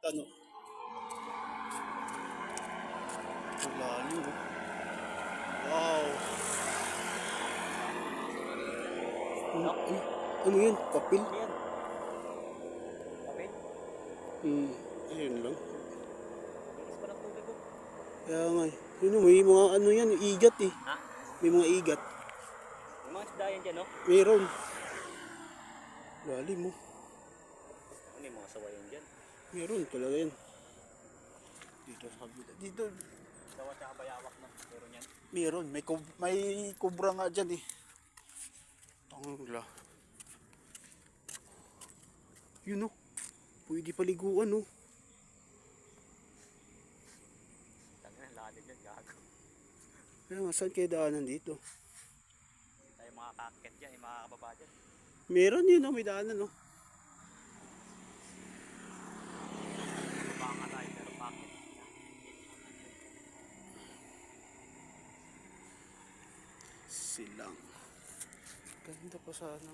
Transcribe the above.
ano, malalim oh. Wow. No? Ano yun? Papel? Ano yan? Kapit? Ayun lang. Linis pa ng tubig ko. Kaya nga eh. Yun, may mga ano yan, igat eh. Ha? May mga igat. May mga isda yan dyan, no? Meron. Lalim mo. May mga sawayan dyan. Meron talaga yan. Dito sa kabila. Dito, Dawa tsaka bayawak, no? Pero yan. meron. May kubra nga dyan eh. Tangla. Yun oh. Pwede paliguan oh. Tangin ang lalim yan, gago. Kaya nga, saan kayo daanan dito? Hindi tayo makakakit dyan, makakababa dyan. Meron yun oh, may daanan oh. Baka tayo, pero bakit? Silang. Ganda pa sana.